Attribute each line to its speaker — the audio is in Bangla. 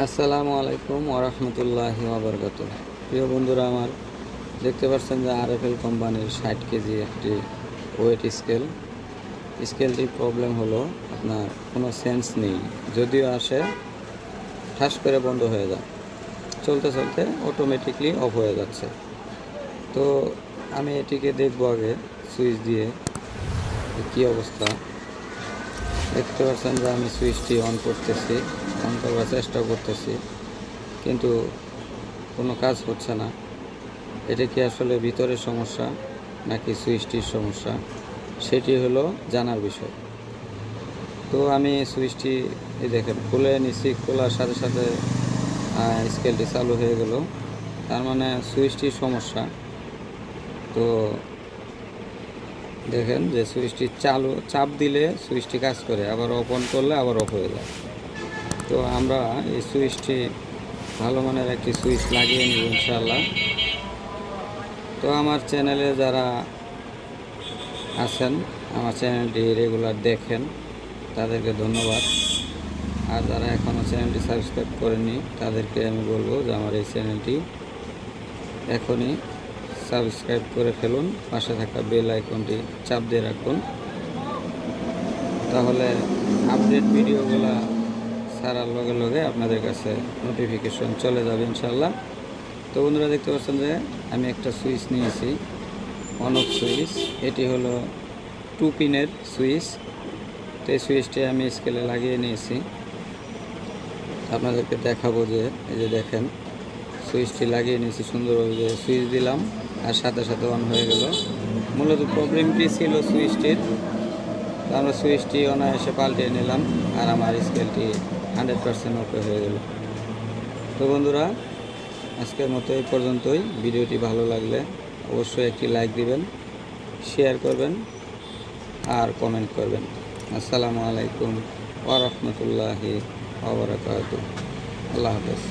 Speaker 1: আসসালামু আলাইকুম ওরহমতুল্লাহি ওয়াবারাকাতুহু। প্রিয় বন্ধুরা, আমার দেখতে পাচ্ছেন যে আরএফএল কোম্পানির 60 কেজি একটি ওয়েট স্কেলটির প্রবলেম হলো আপনার কোনো সেন্স নেই, যদিও আসে ঠাস করে বন্ধ হয়ে যায়, চলতে চলতে অটোমেটিকলি অফ হয়ে যাচ্ছে। তো আমি এটিকে দেখব আগে সুইচ দিয়ে কী অবস্থা। দেখতে পাচ্ছেন যে আমি সুইচটি অন করার চেষ্টা করতেছি, কিন্তু কোনো কাজ হচ্ছে না। এটা কি আসলে ভিতরের সমস্যা নাকি সুইচটির সমস্যা, সেটি হলো জানার বিষয়। তো আমি সুইচটি দেখেন খুলে নিচ্ছি, খোলার সাথে সাথে স্কেলটি চালু হয়ে গেল, তার মানে সুইচটির সমস্যা। তো দেখেন যে সুইচটি চাপ দিলে সুইচটি কাজ করে, আবার অন করলে আবার অফ হয়ে যায়। তো আমরা এই সুইচটি ভালো মানের একটি সুইচ লাগিয়ে নিব ইনশাআল্লাহ। তো আমার চ্যানেলে যারা আছেন, আমার চ্যানেলটি রেগুলার দেখেন, তাদেরকে ধন্যবাদ। আর যারা এখনও চ্যানেলটি সাবস্ক্রাইব করেনি তাদেরকে আমি বলবো যে আমার এই চ্যানেলটি এখনই সাবস্ক্রাইব করে ফেলুন, পাশে থাকা বেল আইকনটি চাপ দিয়ে রাখুন, তাহলে আপডেট ভিডিওগুলো ছাড়ার লগে লগে আপনাদের কাছে নোটিফিকেশন চলে যাবে ইনশাল্লাহ। তো বন্ধুরা, দেখতে পাচ্ছেন যে আমি একটা সুইচ নিয়েছি, অন অফ সুইচ। এটি হলো 2 পিনের সুইচ। তো এই সুইচটি আমি স্কেলে লাগিয়ে নিয়েছি, আপনাদেরকে দেখাবো। যে এই যে দেখেন সুইচটি লাগিয়ে নিয়েছি সুন্দরভাবে, যে সুইচ দিলাম আর সাথে সাথে অন হয়ে গেল। মূলত প্রবলেমটি ছিল সুইচটির, তো আমরা সুইচটি অনায়াসে পাল্টিয়ে নিলাম আর আমার স্কেলটি 100% ওকে হয়ে গেল। তো বন্ধুরা, আজকের মতো এই পর্যন্তই। ভিডিওটি ভালো লাগলে অবশ্যই একটি লাইক দিবেন, শেয়ার করবেন আর কমেন্ট করবেন। আসসালামু আলাইকুম ওয়া রাহমাতুল্লাহি ওয়া বারাকাতুহু। আল্লাহ হাফেজ।